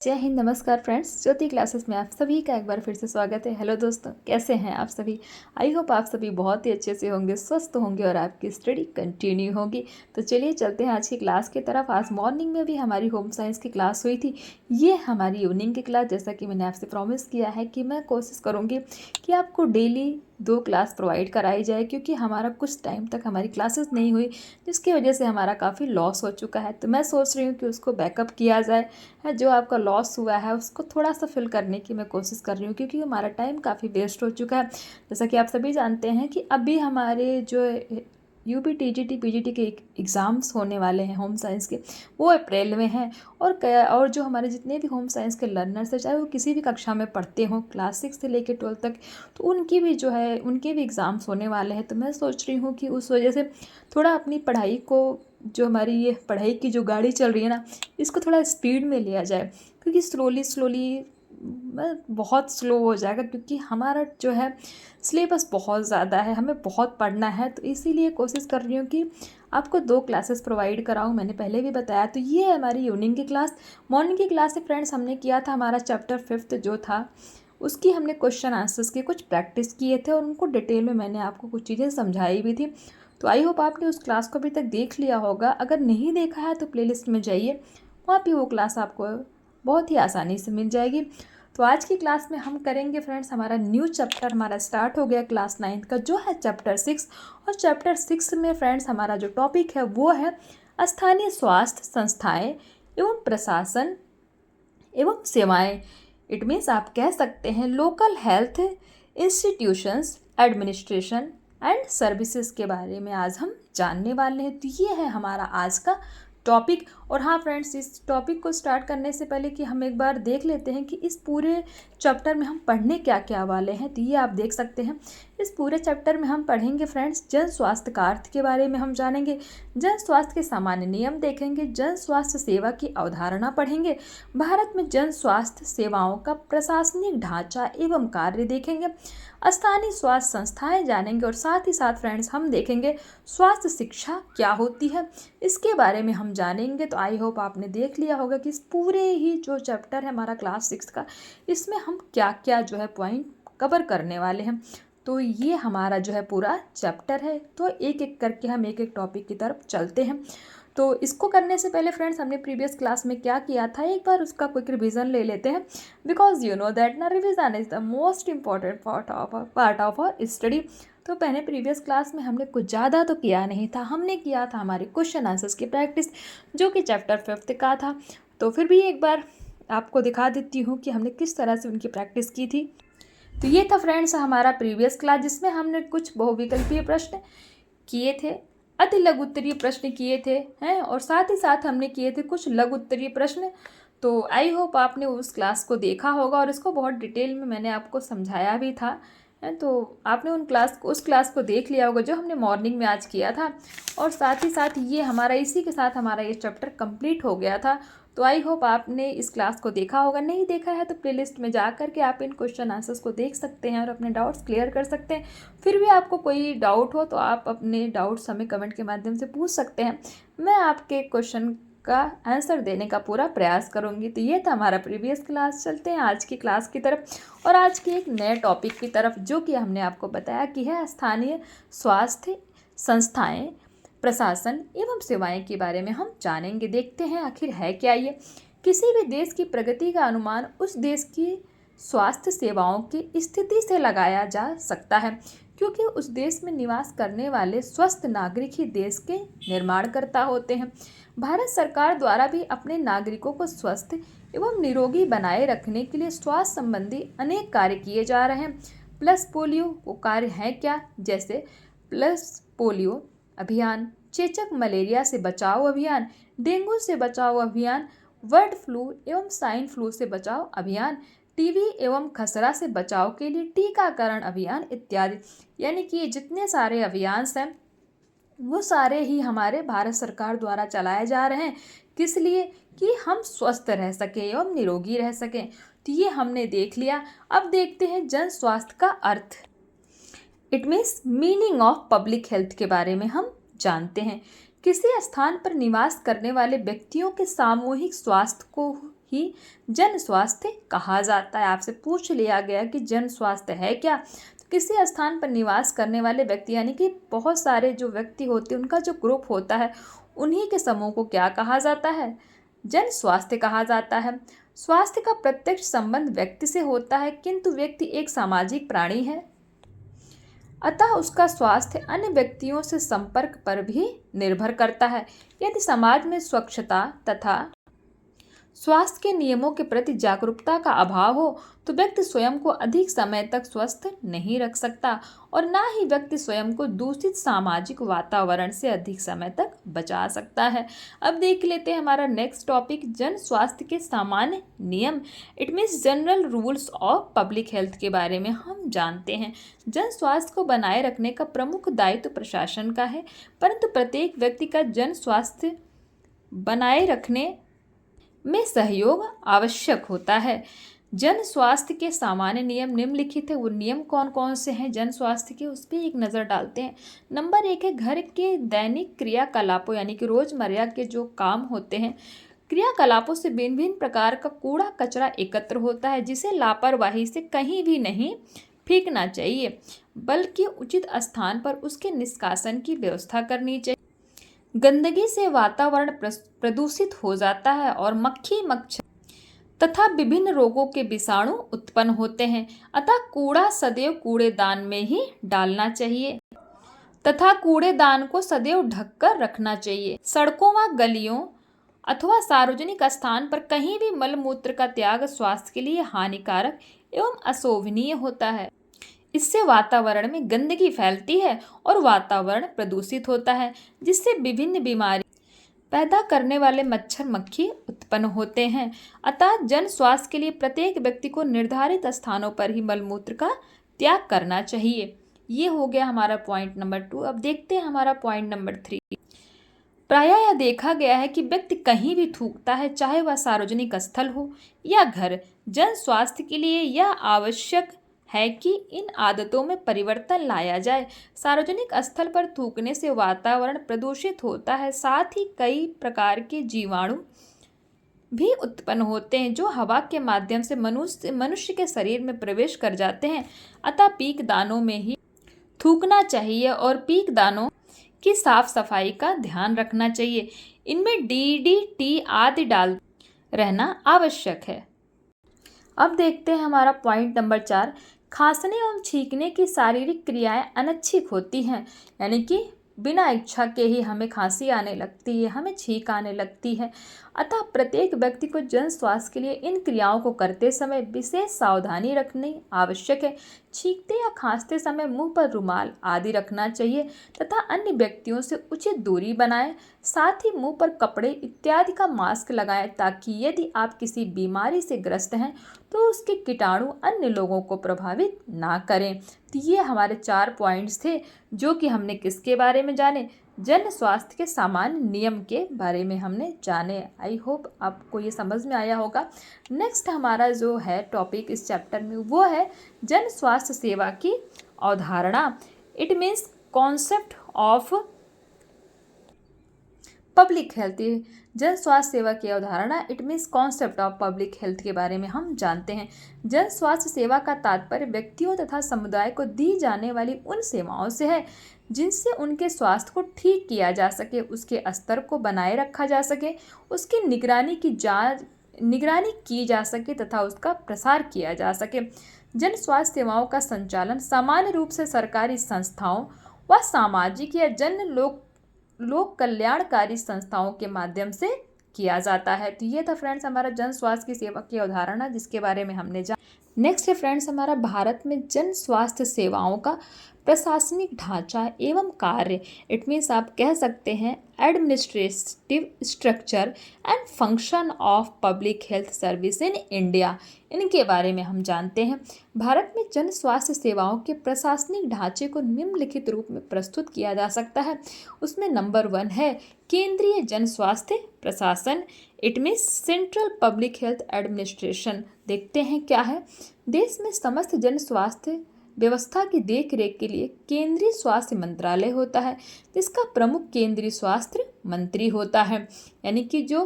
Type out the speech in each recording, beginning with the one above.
जय हिंद, नमस्कार फ्रेंड्स। ज्योति क्लासेस में आप सभी का एक बार फिर से स्वागत है। हेलो दोस्तों, कैसे हैं आप सभी? आई होप आप सभी बहुत ही अच्छे से होंगे, स्वस्थ होंगे और आपकी स्टडी कंटिन्यू होगी। तो चलिए चलते हैं आज की क्लास की तरफ। आज मॉर्निंग में भी हमारी होम साइंस की क्लास हुई थी। ये हमारी इवनिंग की क्लास, जैसा कि मैंने आपसे प्रॉमिस किया है कि मैं कोशिश करूँगी कि आपको डेली 2 क्लास प्रोवाइड कराई जाए, क्योंकि हमारा कुछ टाइम तक हमारी क्लासेस नहीं हुई, जिसकी वजह से हमारा काफ़ी लॉस हो चुका है। तो मैं सोच रही हूँ कि उसको बैकअप किया जाए, जो आपका लॉस हुआ है उसको थोड़ा सा फिल करने की मैं कोशिश कर रही हूँ, क्योंकि हमारा टाइम काफ़ी वेस्ट हो चुका है। जैसा कि आप सभी जानते हैं कि अभी हमारे जो यूपी टीजीटी पीजीटी के एग्ज़ाम्स होने वाले हैं होम साइंस के, वो अप्रैल में हैं। और जो हमारे जितने भी होम साइंस के लर्नर्स हैं, चाहे वो किसी भी कक्षा में पढ़ते हों, क्लास 6 से लेकर 12 तक, तो उनकी भी जो है उनके भी एग्ज़ाम्स होने वाले हैं। तो मैं सोच रही हूँ कि उस वजह से थोड़ा अपनी पढ़ाई को, जो हमारी ये पढ़ाई की जो गाड़ी चल रही है ना, इसको थोड़ा स्पीड में लिया जाए, क्योंकि स्लोली बहुत स्लो हो जाएगा, क्योंकि हमारा जो है सिलेबस बहुत ज़्यादा है, हमें बहुत पढ़ना है। तो इसीलिए कोशिश कर रही हूँ कि आपको 2 क्लासेस प्रोवाइड कराऊँ। मैंने पहले भी बताया। तो ये है हमारी इवनिंग की क्लास। मॉर्निंग की क्लास से फ्रेंड्स हमने किया था हमारा चैप्टर 5 जो था, उसकी हमने क्वेश्चन आंसर्स के कुछ प्रैक्टिस किए थे और उनको डिटेल में मैंने आपको कुछ चीज़ें समझाई भी थी। तो आई होप आपने उस क्लास को अभी तक देख लिया होगा। अगर नहीं देखा है तो प्लेलिस्ट में जाइए, वहाँ पे वो क्लास आपको बहुत ही आसानी से मिल जाएगी। तो आज की क्लास में हम करेंगे फ्रेंड्स, हमारा न्यू चैप्टर हमारा स्टार्ट हो गया क्लास 9 का, जो है चैप्टर 6। और चैप्टर 6 में फ्रेंड्स हमारा जो टॉपिक है वो है स्थानीय स्वास्थ्य संस्थाएं एवं प्रशासन एवं सेवाएं। इट मीन्स आप कह सकते हैं local health institutions administration and services के बारे में आज हम जानने वाले हैं। तो ये है हमारा आज का टॉपिक। और हाँ फ्रेंड्स, इस टॉपिक को स्टार्ट करने से पहले कि हम एक बार देख लेते हैं कि इस पूरे चैप्टर में हम पढ़ने क्या क्या वाले हैं। तो ये आप देख सकते हैं, इस पूरे चैप्टर में हम पढ़ेंगे फ्रेंड्स जन स्वास्थ्य का अर्थ के बारे में हम जानेंगे, जन स्वास्थ्य के सामान्य नियम देखेंगे, जन स्वास्थ्य सेवा की अवधारणा पढ़ेंगे, भारत में जन स्वास्थ्य सेवाओं का प्रशासनिक ढांचा एवं कार्य देखेंगे, स्थानीय स्वास्थ्य संस्थाएं जानेंगे, और साथ ही साथ फ्रेंड्स हम देखेंगे स्वास्थ्य शिक्षा क्या होती है, इसके बारे में हम जानेंगे। तो आई होप आपने देख लिया होगा कि इस पूरे ही जो चैप्टर है हमारा क्लास 6 का, इसमें हम क्या क्या जो है पॉइंट कवर करने वाले हैं। तो ये हमारा जो है पूरा चैप्टर है। तो एक एक करके हम एक एक टॉपिक की तरफ चलते हैं। तो इसको करने से पहले फ्रेंड्स, हमने प्रीवियस क्लास में क्या किया था, एक बार उसका क्विक रिवीजन ले लेते हैं, बिकॉज यू नो दैट ना revision is the most important part of our study. तो पहले प्रीवियस क्लास में हमने कुछ ज़्यादा तो किया नहीं था, हमने किया था हमारे क्वेश्चन आंसर्स की प्रैक्टिस, जो कि चैप्टर 5 का था। तो फिर भी एक बार आपको दिखा देती हूँ कि हमने किस तरह से उनकी प्रैक्टिस की थी। तो ये था फ्रेंड्स हमारा प्रीवियस क्लास, जिसमें हमने कुछ बहुविकल्पीय प्रश्न किए थे, अति लघु उत्तरीय प्रश्न किए थे हैं, और साथ ही साथ हमने किए थे कुछ लघु उत्तरीय प्रश्न। तो आई होप आपने उस क्लास को देखा होगा, और इसको बहुत डिटेल में मैंने आपको समझाया भी था, है। तो आपने उस क्लास को देख लिया होगा जो हमने मॉर्निंग में आज किया था। और साथ ही साथ ये हमारा, इसी के साथ हमारा ये चैप्टर कंप्लीट हो गया था। तो आई होप आपने इस क्लास को देखा होगा। नहीं देखा है तो प्लेलिस्ट में जा कर के आप इन क्वेश्चन आंसर्स को देख सकते हैं और अपने डाउट्स क्लियर कर सकते हैं। फिर भी आपको कोई डाउट हो तो आप अपने डाउट्स हमें कमेंट के माध्यम से पूछ सकते हैं, मैं आपके क्वेश्चन का आंसर देने का पूरा प्रयास करूंगी। तो ये था हमारा प्रीवियस क्लास। चलते हैं आज की क्लास की तरफ और आज के एक नए टॉपिक की तरफ, जो कि हमने आपको बताया कि है स्थानीय स्वास्थ्य संस्थाएं प्रशासन एवं सेवाएं के बारे में हम जानेंगे। देखते हैं आखिर है क्या ये। किसी भी देश की प्रगति का अनुमान उस देश की स्वास्थ्य सेवाओं की स्थिति से लगाया जा सकता है, क्योंकि उस देश में निवास करने वाले स्वस्थ नागरिक ही देश के निर्माणकर्ता होते हैं। भारत सरकार द्वारा भी अपने नागरिकों को स्वस्थ एवं निरोगी बनाए रखने के लिए स्वास्थ्य संबंधी अनेक कार्य किए जा रहे हैं। प्लस पोलियो वो कार्य हैं क्या, जैसे प्लस पोलियो अभियान, चेचक मलेरिया से बचाव अभियान, डेंगू से बचाव अभियान, बर्ड फ्लू एवं स्वाइन फ्लू से बचाव अभियान, टीबी एवं खसरा से बचाव के लिए टीकाकरण अभियान इत्यादि। यानी कि ये जितने सारे अभियान हैं वो सारे ही हमारे भारत सरकार द्वारा चलाए जा रहे हैं। किस लिए? कि हम स्वस्थ रह सकें एवं निरोगी रह सकें। तो ये हमने देख लिया। अब देखते हैं जन स्वास्थ्य का अर्थ, it means meaning of public health के बारे में हम जानते हैं। किसी स्थान पर निवास करने वाले व्यक्तियों के सामूहिक स्वास्थ्य को ही जन स्वास्थ्य कहा जाता है। आपसे पूछ लिया गया कि जन स्वास्थ्य है क्या, तो किसी स्थान पर निवास करने वाले व्यक्ति यानी कि बहुत सारे जो व्यक्ति होते हैं उनका जो ग्रुप होता है उन्हीं के समूह को क्या कहा जाता है, जन स्वास्थ्य कहा जाता है। स्वास्थ्य का प्रत्यक्ष संबंध व्यक्ति से होता है, किंतु व्यक्ति एक सामाजिक प्राणी है, अतः उसका स्वास्थ्य अन्य व्यक्तियों से संपर्क पर भी निर्भर करता है। यदि समाज में स्वच्छता तथा स्वास्थ्य के नियमों के प्रति जागरूकता का अभाव हो तो व्यक्ति स्वयं को अधिक समय तक स्वस्थ नहीं रख सकता और ना ही व्यक्ति स्वयं को दूषित सामाजिक वातावरण से अधिक समय तक बचा सकता है। अब देख लेते हैं हमारा नेक्स्ट टॉपिक, जन स्वास्थ्य के सामान्य नियम। It means general rules of public health के बारे में हम जानते हैं। जन स्वास्थ्य को बनाए रखने का प्रमुख दायित्व प्रशासन का है, परंतु प्रत्येक व्यक्ति का जन स्वास्थ्य बनाए रखने में सहयोग आवश्यक होता है। जन स्वास्थ्य के सामान्य नियम निम्नलिखित है। वो नियम कौन कौन से हैं जन स्वास्थ्य के, उस पर एक नज़र डालते हैं। नंबर 1 है घर के दैनिक क्रियाकलापों यानी कि रोजमर्रा के जो काम होते हैं, क्रियाकलापों से भिन्न भिन्न प्रकार का कूड़ा कचरा एकत्र होता है, जिसे लापरवाही से कहीं भी नहीं फेंकना चाहिए, बल्कि उचित स्थान पर उसके निष्कासन की व्यवस्था करनी चाहिए। गंदगी से वातावरण प्रदूषित हो जाता है और मक्खी मच्छर तथा विभिन्न रोगों के विषाणु उत्पन्न होते हैं, अतः कूड़ा सदैव कूड़ेदान में ही डालना चाहिए तथा कूड़ेदान को सदैव ढककर रखना चाहिए। सड़कों व गलियों अथवा सार्वजनिक स्थान पर कहीं भी मलमूत्र का त्याग स्वास्थ्य के लिए हानिकारक एवं अशोभनीय होता है। इससे वातावरण में गंदगी फैलती है और वातावरण प्रदूषित होता है, जिससे विभिन्न बीमारी पैदा करने वाले मच्छर मक्खी उत्पन्न होते हैं। अतः जन स्वास्थ्य के लिए प्रत्येक व्यक्ति को निर्धारित स्थानों पर ही मलमूत्र का त्याग करना चाहिए। ये हो गया हमारा पॉइंट नंबर 2। अब देखते हैं हमारा पॉइंट नंबर 3। प्रायः यह देखा गया है कि व्यक्ति कहीं भी थूकता है, चाहे वह सार्वजनिक स्थल हो या घर। जन स्वास्थ्य के लिए यह आवश्यक है कि इन आदतों में परिवर्तन लाया जाए। सार्वजनिक स्थल पर थूकने से वातावरण प्रदूषित होता है, साथ ही कई प्रकार के जीवाणु भी उत्पन्न होते हैं जो हवा के माध्यम से मनुष्य के शरीर में प्रवेश कर जाते हैं। अतः पीकदानों में ही थूकना चाहिए और पीकदानों की साफ सफाई का ध्यान रखना चाहिए। इनमें DDT आदि डाल रहना आवश्यक है। अब देखते हैं हमारा पॉइंट नंबर 4। खांसने एवं छींकने की शारीरिक क्रियाएं अनैच्छिक होती हैं, यानी कि बिना इच्छा के ही हमें खांसी आने लगती है, हमें छींक आने लगती है। अतः प्रत्येक व्यक्ति को जन स्वास्थ्य के लिए इन क्रियाओं को करते समय विशेष सावधानी रखनी आवश्यक है। छींकते या खांसते समय मुंह पर रुमाल आदि रखना चाहिए तथा अन्य व्यक्तियों से उचित दूरी बनाएं। साथ ही मुंह पर कपड़े इत्यादि का मास्क लगाएं, ताकि यदि आप किसी बीमारी से ग्रस्त हैं तो उसके कीटाणु अन्य लोगों को प्रभावित ना करें। तो ये हमारे 4 पॉइंट्स थे जो कि हमने किसके बारे में जाने, जन स्वास्थ्य के सामान्य नियम के बारे में हमने जाने। आई होप आपको ये समझ में आया होगा। नेक्स्ट हमारा जो है टॉपिक इस चैप्टर में वो है जन स्वास्थ्य सेवा की अवधारणा। It means concept of public health. जन स्वास्थ्य सेवा की अवधारणा it means concept of public health के बारे में हम जानते हैं। जन स्वास्थ्य सेवा का तात्पर्य व्यक्तियों तथा समुदाय को दी जाने वाली उन सेवाओं से है जिनसे उनके स्वास्थ्य को ठीक किया जा सके, उसके स्तर को बनाए रखा जा सके, उसकी निगरानी की जा सके तथा उसका प्रसार किया जा सके। जन स्वास्थ्य सेवाओं का संचालन सामान्य रूप से सरकारी संस्थाओं व सामाजिक या जन लोक कल्याणकारी संस्थाओं के माध्यम से किया जाता है। तो ये था फ्रेंड्स हमारा जन स्वास्थ्य की सेवा की अवधारणा जिसके बारे में हमने जाना। नेक्स्ट है फ्रेंड्स हमारा भारत में जन स्वास्थ्य सेवाओं का प्रशासनिक ढांचा एवं कार्य। इट मीन्स आप कह सकते हैं administrative structure and function of public health service in India. इनके बारे में हम जानते हैं। भारत में जन स्वास्थ्य सेवाओं के प्रशासनिक ढांचे को निम्नलिखित रूप में प्रस्तुत किया जा सकता है। उसमें नंबर 1 है केंद्रीय जन स्वास्थ्य प्रशासन। It means central public health administration. देखते हैं क्या है। देश में समस्त जन स्वास्थ्य व्यवस्था की देखरेख के लिए केंद्रीय स्वास्थ्य मंत्रालय होता है, जिसका प्रमुख केंद्रीय स्वास्थ्य मंत्री होता है। यानी कि जो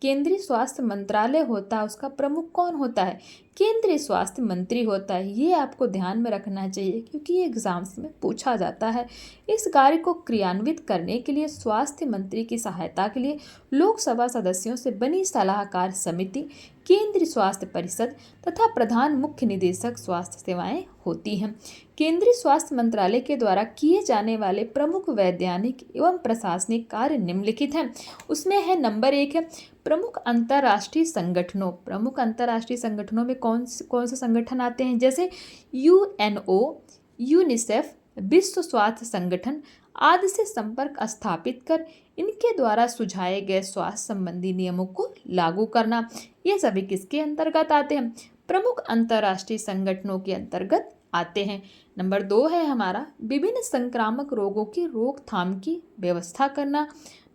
केंद्रीय स्वास्थ्य मंत्रालय होता है उसका प्रमुख कौन होता है? केंद्रीय स्वास्थ्य मंत्री होता है। ये आपको ध्यान में रखना चाहिए क्योंकि ये एग्जाम्स में पूछा जाता है। इस कार्य को क्रियान्वित करने के लिए स्वास्थ्य मंत्री की सहायता के लिए लोकसभा सदस्यों से बनी सलाहकार समिति, केंद्रीय स्वास्थ्य परिषद तथा प्रधान मुख्य निदेशक स्वास्थ्य सेवाएं होती हैं। केंद्रीय स्वास्थ्य मंत्रालय के द्वारा किए जाने वाले प्रमुख वैज्ञानिक एवं प्रशासनिक कार्य निम्नलिखित हैं। उसमें है नंबर 1 है प्रमुख अंतर्राष्ट्रीय संगठनों। प्रमुख अंतर्राष्ट्रीय संगठनों में कौन से संगठन आते हैं? जैसे यूएनओ, यूनिसेफ, विश्व स्वास्थ्य संगठन आदि से संपर्क स्थापित कर इनके द्वारा सुझाए गए स्वास्थ्य संबंधी नियमों को लागू करना। ये सभी किसके अंतर्गत आते हैं? प्रमुख अंतर्राष्ट्रीय संगठनों के अंतर्गत आते हैं। नंबर 2 है हमारा विभिन्न संक्रामक रोगों की रोकथाम की व्यवस्था करना।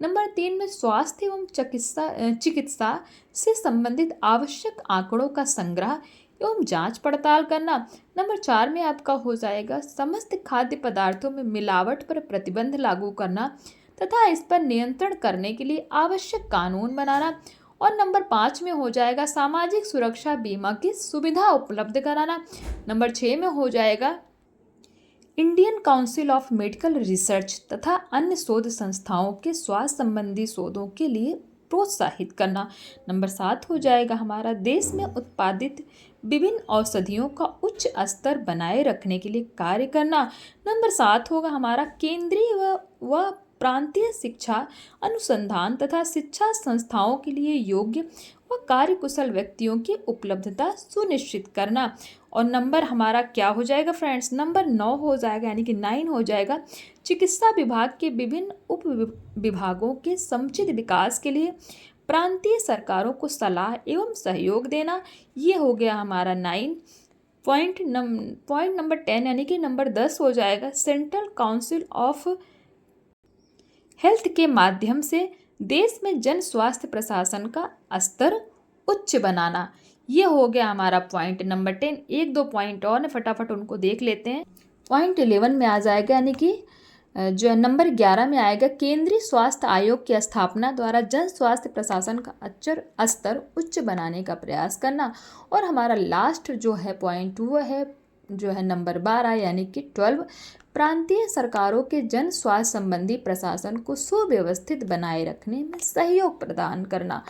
नंबर 3 में स्वास्थ्य एवं चिकित्सा से संबंधित आवश्यक आंकड़ों का संग्रह एवं जांच पड़ताल करना। नंबर 4 में आपका हो जाएगा समस्त खाद्य पदार्थों में मिलावट पर प्रतिबंध लागू करना तथा इस पर नियंत्रण करने के लिए आवश्यक कानून बनाना। और नंबर 5 में हो जाएगा सामाजिक सुरक्षा बीमा की सुविधा उपलब्ध कराना। नंबर 6 में हो जाएगा Indian council of medical research तथा अन्य शोध संस्थाओं के स्वास्थ्य संबंधी शोधों के लिए प्रोत्साहित करना। नंबर 7 हो जाएगा हमारा देश में उत्पादित विभिन्न औषधियों का उच्च स्तर बनाए रखने के लिए कार्य करना। नंबर 7 होगा हमारा केंद्रीय व प्रांतीय शिक्षा अनुसंधान तथा शिक्षा संस्थाओं के लिए योग्य व कार्यकुशल व्यक्तियों की उपलब्धता सुनिश्चित करना। और नंबर हमारा क्या हो जाएगा फ्रेंड्स? नंबर 9 हो जाएगा, यानी कि 9 हो जाएगा चिकित्सा विभाग के विभिन्न उप विभागों के समुचित विकास के लिए प्रांतीय सरकारों को सलाह एवं सहयोग देना। ये हो गया हमारा 9 पॉइंट नंबर 10 यानी कि नंबर 10 हो जाएगा सेंट्रल काउंसिल ऑफ हेल्थ के माध्यम से देश में जन स्वास्थ्य प्रशासन का स्तर उच्च बनाना। ये हो गया हमारा पॉइंट नंबर 10। 1-2 पॉइंट और फटाफट उनको देख लेते हैं। पॉइंट 11 में आ जाएगा, यानी कि जो नंबर 11 में आएगा केंद्रीय स्वास्थ्य आयोग की स्थापना द्वारा जन स्वास्थ्य प्रशासन का स्तर उच्च बनाने का प्रयास करना। और हमारा लास्ट जो है पॉइंट वो है जो है नंबर 12 यानी कि 12 प्रांतीय सरकारों के जन स्वास्थ्य संबंधी प्रशासन को सुव्यवस्थित बनाए रखने में सहयोग प्रदान करना।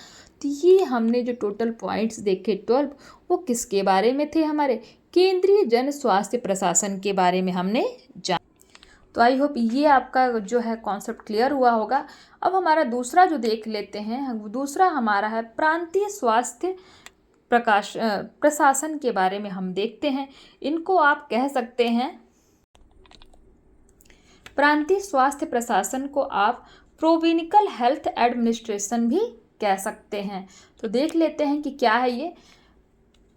तो ये हमने जो टोटल पॉइंट्स देखे 12 वो किसके बारे में थे? हमारे केंद्रीय जन स्वास्थ्य प्रशासन के बारे में हमने जाना। तो आई होप ये आपका जो है कॉन्सेप्ट क्लियर हुआ होगा। अब दूसरा जो देख लेते हैं, दूसरा हमारा है प्रांतीय स्वास्थ्य प्रशासन के बारे में हम देखते हैं। इनको आप कह सकते हैं प्रांतीय स्वास्थ्य प्रशासन को आप प्रोविंशियल हेल्थ एडमिनिस्ट्रेशन भी कह सकते हैं। तो देख लेते हैं कि क्या है ये।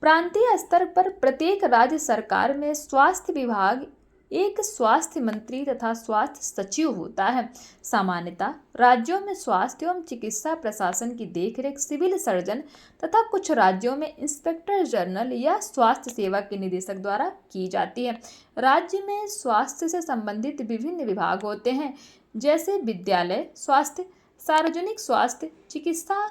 प्रांतीय स्तर पर प्रत्येक राज्य सरकार में स्वास्थ्य विभाग एक स्वास्थ्य मंत्री तथा स्वास्थ्य सचिव होता है। सामान्यतः राज्यों में स्वास्थ्य एवं चिकित्सा प्रशासन की देखरेख सिविल सर्जन तथा कुछ राज्यों में इंस्पेक्टर जनरल या स्वास्थ्य सेवा के निदेशक द्वारा की जाती है। राज्य में स्वास्थ्य से संबंधित विभिन्न विभाग होते हैं, जैसे विद्यालय स्वास्थ्य, सार्वजनिक स्वास्थ्य, चिकित्सा,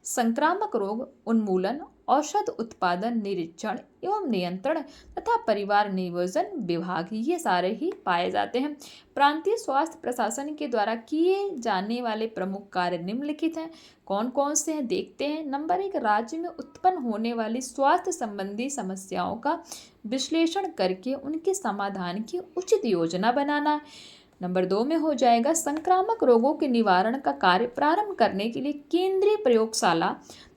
संक्रामक रोग उन्मूलन, औषध उत्पादन, निरीक्षण एवं नियंत्रण तथा परिवार नियोजन विभाग, ये सारे ही पाए जाते हैं। प्रांतीय स्वास्थ्य प्रशासन के द्वारा किए जाने वाले प्रमुख कार्य निम्नलिखित हैं। कौन कौन से हैं देखते हैं। नंबर 1 राज्य में उत्पन्न होने वाली स्वास्थ्य संबंधी समस्याओं का विश्लेषण करके उनके समाधान की उचित योजना बनाना। नंबर 2 में हो जाएगा संक्रामक रोगों के निवारण का कार्य प्रारंभ करने के लिए केंद्रीय प्रयोगशाला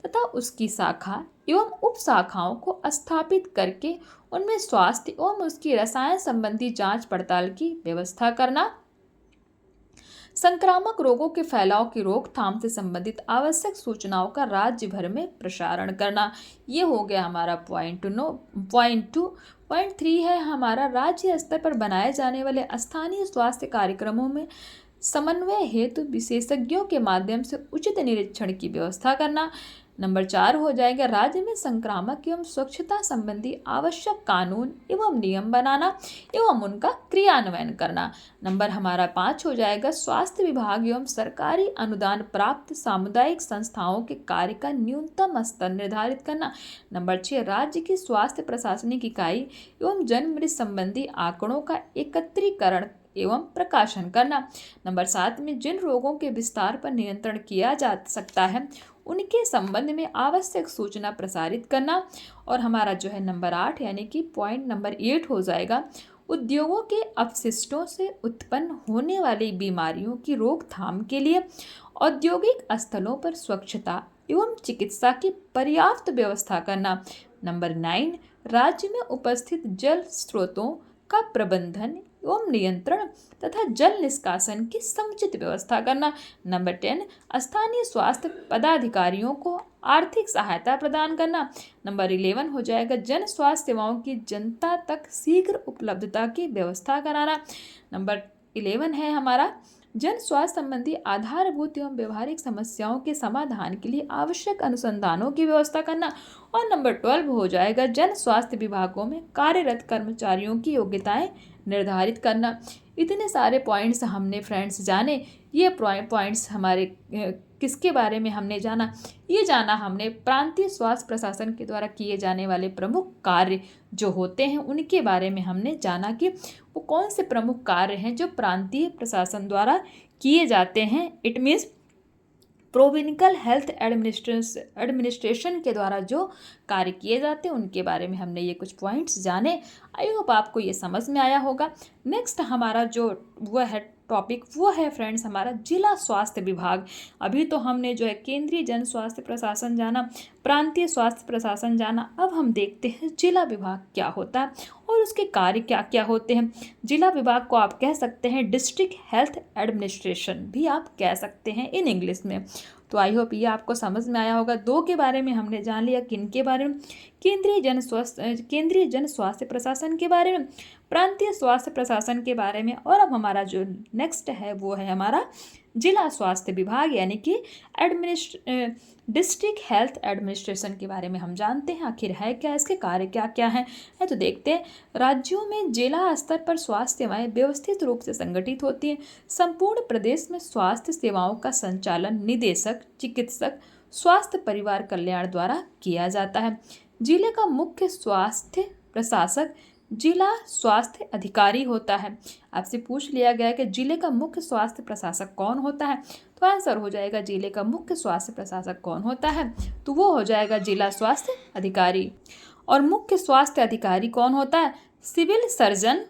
तथा उसकी शाखा एवं उप शाखाओं को स्थापित करके उनमें स्वास्थ्य एवं उसकी रसायन संबंधी जांच पड़ताल की व्यवस्था करना। संक्रामक रोगों के फैलाव की रोकथाम से संबंधित आवश्यक सूचनाओं का राज्य भर में प्रसारण करना। ये हो गया हमारा पॉइंट 2। पॉइंट 3 है हमारा राज्य स्तर पर बनाए जाने वाले स्थानीय स्वास्थ्य कार्यक्रमों में समन्वय हेतु विशेषज्ञों के माध्यम से उचित निरीक्षण की व्यवस्था करना। नंबर 4 हो जाएगा राज्य में संक्रामक एवं स्वच्छता संबंधी आवश्यक कानून एवं नियम बनाना एवं उनका क्रियान्वयन करना। नंबर हमारा 5 हो जाएगा स्वास्थ्य विभाग एवं सरकारी अनुदान प्राप्त सामुदायिक संस्थाओं के कार्य का न्यूनतम स्तर निर्धारित करना। नंबर 6 राज्य की स्वास्थ्य प्रशासनिक इकाई एवं जन्म मृत्यु संबंधी आंकड़ों का एकत्रीकरण एवं प्रकाशन करना। नंबर 7 में जिन रोगों के विस्तार पर नियंत्रण किया जा सकता है उनके संबंध में आवश्यक सूचना प्रसारित करना। और हमारा जो है नंबर 8 यानी कि पॉइंट नंबर 8 हो जाएगा उद्योगों के अपशिष्टों से उत्पन्न होने वाली बीमारियों की रोकथाम के लिए औद्योगिक स्थलों पर स्वच्छता एवं चिकित्सा की पर्याप्त व्यवस्था करना। नंबर 9 राज्य में उपस्थित जल स्रोतों का प्रबंधन एवं नियंत्रण तथा जल निष्कासन की समुचित व्यवस्था करना। नंबर 10 स्थानीय स्वास्थ्य पदाधिकारियों को आर्थिक सहायता प्रदान करना। नंबर 11 हो जाएगा जन स्वास्थ्य सेवाओं की जनता तक शीघ्र उपलब्धता की व्यवस्था कराना। नंबर 11 है हमारा जन स्वास्थ्य संबंधी आधारभूत एवं व्यवहारिक समस्याओं के समाधान के लिए आवश्यक अनुसंधानों की व्यवस्था करना। और नंबर 12 हो जाएगा जन स्वास्थ्य विभागों में कार्यरत कर्मचारियों की योग्यताएं निर्धारित करना। इतने सारे पॉइंट्स हमने फ्रेंड्स जाने। ये पॉइंट्स हमारे किसके बारे में हमने जाना? ये जाना हमने प्रांतीय स्वास्थ्य प्रशासन के द्वारा किए जाने वाले प्रमुख कार्य जो होते हैं उनके बारे में हमने जाना कि वो कौन से प्रमुख कार्य हैं जो प्रांतीय प्रशासन द्वारा किए जाते हैं। It means provincial health administration के द्वारा जो कार्य किए जाते हैं उनके बारे में हमने ये कुछ पॉइंट्स जाने। आई होप आपको ये समझ में आया होगा। नेक्स्ट हमारा जो वो है टॉपिक वो है फ्रेंड्स हमारा जिला स्वास्थ्य विभाग। अभी तो हमने जो है केंद्रीय जन स्वास्थ्य प्रशासन जाना, प्रांतीय स्वास्थ्य प्रशासन जाना। अब हम देखते हैं जिला विभाग क्या होता है और उसके कार्य क्या क्या होते हैं। जिला विभाग को आप कह सकते हैं डिस्ट्रिक्ट हेल्थ एडमिनिस्ट्रेशन भी आप कह सकते हैं इन इंग्लिश में। तो आई होप ये आपको समझ में आया होगा। दो के बारे में हमने जान लिया, किन के बारे में? केंद्रीय जन स्वास्थ्य प्रशासन के बारे में, प्रांतीय स्वास्थ्य प्रशासन के बारे में। और अब हमारा जो नेक्स्ट है वो है हमारा जिला स्वास्थ्य विभाग यानी कि डिस्ट्रिक्ट हेल्थ एडमिनिस्ट्रेशन के बारे में हम जानते हैं आखिर है क्या, इसके कार्य क्या क्या हैं। तो देखते हैं राज्यों में जिला स्तर पर स्वास्थ्य सेवाएं व्यवस्थित रूप से संगठित होती हैं। संपूर्ण प्रदेश में स्वास्थ्य सेवाओं का संचालन निदेशक, चिकित्सक, स्वास्थ्य परिवार कल्याण द्वारा किया जाता है। जिले का मुख्य स्वास्थ्य प्रशासक जिला स्वास्थ्य अधिकारी होता है। आपसे पूछ लिया गया है कि जिले का मुख्य स्वास्थ्य प्रशासक कौन होता है, तो आंसर हो जाएगा जिले का मुख्य स्वास्थ्य प्रशासक कौन होता है, तो वो हो जाएगा जिला स्वास्थ्य अधिकारी। और मुख्य स्वास्थ्य अधिकारी कौन होता है? सिविल सर्जन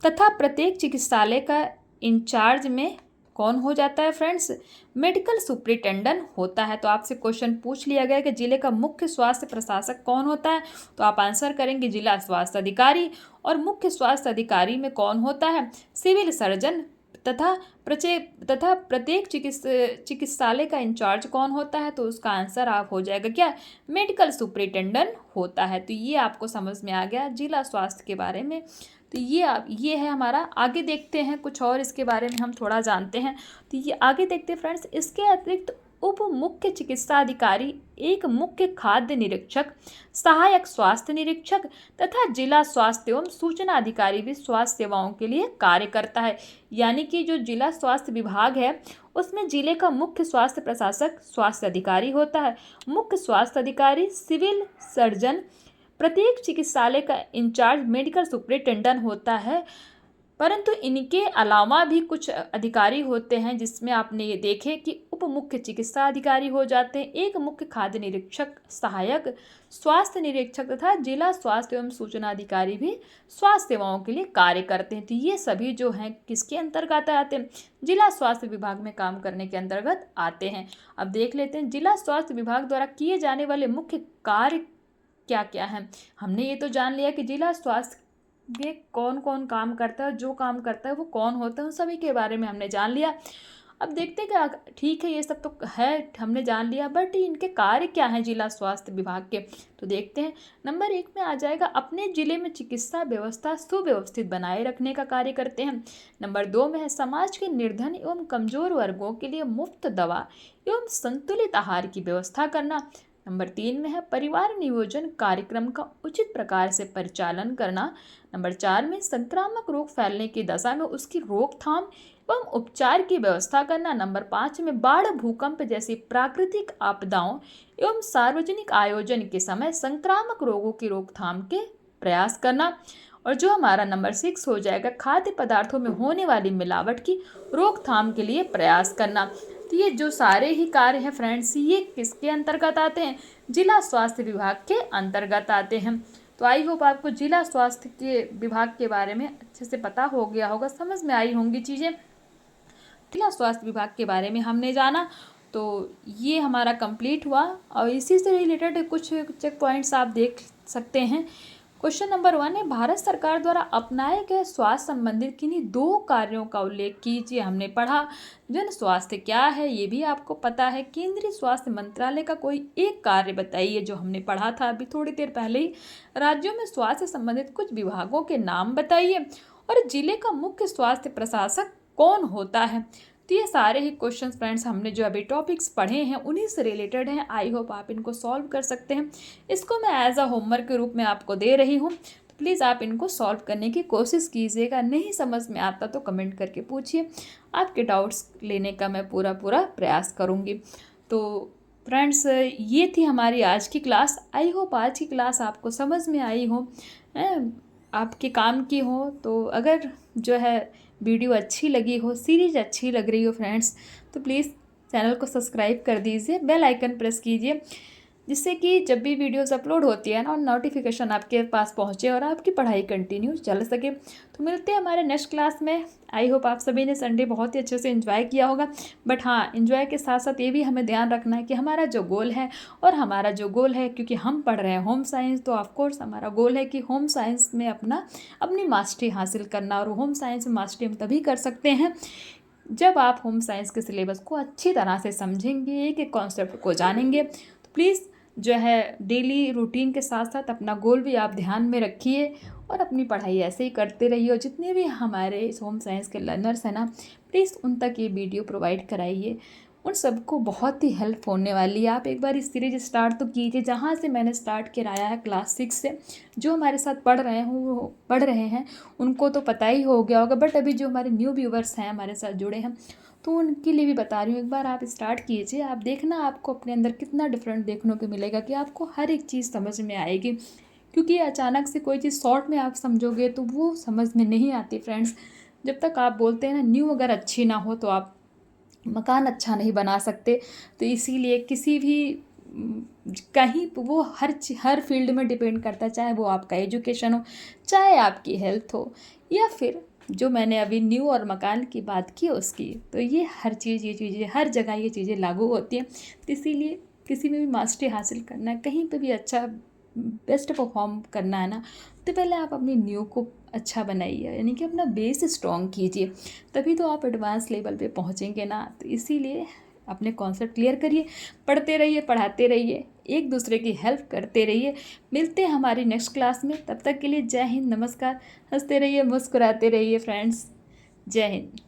तथा प्रत्येक चिकित्सालय का इंचार्ज में कौन हो जाता है फ्रेंड्स? मेडिकल सुपरिटेंडेंट होता है। तो आपसे क्वेश्चन पूछ लिया गया कि जिले का मुख्य स्वास्थ्य प्रशासक कौन होता है, तो आप आंसर करेंगे जिला स्वास्थ्य अधिकारी। और मुख्य स्वास्थ्य अधिकारी में कौन होता है? सिविल सर्जन तथा प्रत्येक चिकित्सालय का इंचार्ज कौन होता है, तो उसका आंसर आप हो जाएगा क्या? मेडिकल सुपरिटेंडेंट होता है। तो ये आपको समझ में आ गया जिला स्वास्थ्य के बारे में। तो ये है हमारा। आगे देखते हैं कुछ और इसके बारे में हम थोड़ा जानते हैं। तो ये आगे देखते हैं फ्रेंड्स। इसके अतिरिक्त उप मुख्य चिकित्सा अधिकारी, एक मुख्य खाद्य निरीक्षक, सहायक स्वास्थ्य निरीक्षक तथा जिला स्वास्थ्य एवं सूचना अधिकारी भी स्वास्थ्य सेवाओं के लिए कार्य करता है। यानी कि जो जिला स्वास्थ्य विभाग है उसमें जिले का मुख्य स्वास्थ्य प्रशासक स्वास्थ्य अधिकारी होता है, मुख्य स्वास्थ्य अधिकारी सिविल सर्जन, प्रत्येक चिकित्सालय का इंचार्ज मेडिकल सुपरिटेंडेंट होता है। परंतु इनके अलावा भी कुछ अधिकारी होते हैं जिसमें आपने ये देखे कि उप मुख्य चिकित्सा अधिकारी हो जाते हैं, एक मुख्य खाद्य निरीक्षक, सहायक स्वास्थ्य निरीक्षक तथा जिला स्वास्थ्य एवं सूचना अधिकारी भी स्वास्थ्य सेवाओं के लिए कार्य करते हैं। तो ये सभी जो हैं किसके अंतर्गत आते हैं? जिला स्वास्थ्य विभाग में काम करने के अंतर्गत आते हैं। अब देख लेते हैं जिला स्वास्थ्य विभाग द्वारा किए जाने वाले मुख्य कार्य क्या क्या है। हमने ये तो जान लिया कि जिला स्वास्थ्य में कौन कौन काम करता है, जो काम करता है वो कौन होता है, उन सभी के बारे में हमने जान लिया। अब देखते हैं कि ठीक है ये सब तो है, हमने जान लिया, बट इनके कार्य क्या हैं जिला स्वास्थ्य विभाग के, तो देखते हैं। नंबर 1 में आ जाएगा, अपने जिले में चिकित्सा व्यवस्था सुव्यवस्थित बनाए रखने का कार्य करते हैं। नंबर 2 में है, समाज के निर्धन एवं कमजोर वर्गों के लिए मुफ्त दवा एवं संतुलित आहार की व्यवस्था करना। नंबर 3 में है, परिवार नियोजन कार्यक्रम का उचित प्रकार से परिचालन करना। नंबर 4 में, संक्रामक रोग फैलने की दशा में उसकी रोकथाम एवं उपचार की व्यवस्था करना। नंबर 5 में, बाढ़ भूकंप जैसी प्राकृतिक आपदाओं एवं सार्वजनिक आयोजन के समय संक्रामक रोगों की रोकथाम के प्रयास करना। और जो हमारा नंबर 6 हो जाएगा, खाद्य पदार्थों में होने वाली मिलावट की रोकथाम के लिए प्रयास करना। तो ये जो सारे ही कार्य हैं फ्रेंड्स, ये किसके अंतर्गत आते हैं? जिला स्वास्थ्य विभाग के अंतर्गत आते हैं। तो आई होप आपको जिला स्वास्थ्य के विभाग के बारे में अच्छे से पता हो गया होगा, समझ में आई होंगी चीज़ें। जिला स्वास्थ्य विभाग के बारे में हमने जाना, तो ये हमारा कंप्लीट हुआ। और इसी से रिलेटेड कुछ चेक पॉइंट्स आप देख सकते हैं। क्वेश्चन नंबर 1 है, भारत सरकार द्वारा अपनाए गए स्वास्थ्य संबंधित किन्हीं 2 कार्यों का उल्लेख कीजिए। हमने पढ़ा जन स्वास्थ्य क्या है, ये भी आपको पता है। केंद्रीय स्वास्थ्य मंत्रालय का कोई एक कार्य बताइए, जो हमने पढ़ा था अभी थोड़ी देर पहले ही। राज्यों में स्वास्थ्य संबंधित कुछ विभागों के नाम बताइए। और जिले का मुख्य स्वास्थ्य प्रशासक कौन होता है। तो ये सारे ही क्वेश्चंस फ्रेंड्स हमने जो अभी टॉपिक्स पढ़े हैं उन्हीं से रिलेटेड हैं। आई होप आप इनको सॉल्व कर सकते हैं। इसको मैं एज अ होमवर्क के रूप में आपको दे रही हूँ, तो प्लीज़ आप इनको सॉल्व करने की कोशिश कीजिएगा। नहीं समझ में आता तो कमेंट करके पूछिए, आपके डाउट्स लेने का मैं पूरा प्रयास करूँगी। तो फ्रेंड्स, ये थी हमारी आज की क्लास। आई होप आज की क्लास आपको समझ में आई हो, आपके काम की हो। तो अगर जो है वीडियो अच्छी लगी हो, सीरीज अच्छी लग रही हो फ्रेंड्स, तो प्लीज़ चैनल को सब्सक्राइब कर दीजिए, बेल आइकन प्रेस कीजिए, जिससे कि जब भी वीडियोस अपलोड होती है ना, नोटिफिकेशन आपके पास पहुंचे और आपकी पढ़ाई कंटिन्यू चल सके। तो मिलते हैं हमारे नेक्स्ट क्लास में। आई होप आप सभी ने संडे बहुत ही अच्छे से एंजॉय किया होगा। बट हाँ, एंजॉय के साथ साथ ये भी हमें ध्यान रखना है कि हमारा जो गोल है, और हमारा जो गोल है, क्योंकि हम पढ़ रहे हैं होम साइंस, तो ऑफकोर्स हमारा गोल है कि होम साइंस में अपनी मास्टरी हासिल करना। और होम साइंस में मास्टरी हम तभी कर सकते हैं जब आप होम साइंस के सिलेबस को अच्छी तरह से समझेंगे, एक एक कॉन्सेप्ट को जानेंगे। तो प्लीज़ जो है डेली रूटीन के साथ साथ अपना गोल भी आप ध्यान में रखिए और अपनी पढ़ाई ऐसे ही करते रहिए। और जितने भी हमारे होम साइंस के लर्नर्स हैं ना, प्लीज़ उन तक ये वीडियो प्रोवाइड कराइए, उन सबको बहुत ही हेल्प होने वाली है। आप एक बार इस सीरीज स्टार्ट तो कीजिए जहाँ से मैंने स्टार्ट कराया है, क्लास 6 से। जो हमारे साथ पढ़ रहे हैं उनको तो पता ही हो गया होगा, बट अभी जो हमारे न्यू व्यूवर्स हैं, हमारे साथ जुड़े हैं, तो उनके लिए भी बता रही हूँ। एक बार आप स्टार्ट कीजिए, आप देखना आपको अपने अंदर कितना डिफरेंट देखने को मिलेगा, कि आपको हर एक चीज़ समझ में आएगी। क्योंकि अचानक से कोई चीज़ शॉर्ट में आप समझोगे तो वो समझ में नहीं आती फ्रेंड्स। जब तक आप बोलते हैं ना, न्यू अगर अच्छी ना हो तो आप मकान अच्छा नहीं बना सकते। तो इसीलिए किसी भी कहीं वो हर फील्ड में डिपेंड करता है, चाहे वो आपका एजुकेशन हो, चाहे आपकी हेल्थ हो, या फिर जो मैंने अभी न्यू और मकान की बात की उसकी। तो ये हर चीज़, ये चीज़ें हर जगह ये चीज़ें लागू होती हैं। तो इसीलिए किसी में भी मास्टरी हासिल करना है, कहीं पे भी अच्छा बेस्ट परफॉर्म करना है ना, तो पहले आप अपनी न्यू को अच्छा बनाइए, यानी कि अपना बेस स्ट्रॉन्ग कीजिए, तभी तो आप एडवांस लेवल पे पहुँचेंगे ना। तो इसीलिए अपने कॉन्सेप्ट क्लियर करिए, पढ़ते रहिए, पढ़ाते रहिए, एक दूसरे की हेल्प करते रहिए। मिलते हैं हमारी नेक्स्ट क्लास में, तब तक के लिए जय हिंद, नमस्कार। हंसते रहिए, मुस्कुराते रहिए फ्रेंड्स। जय हिंद।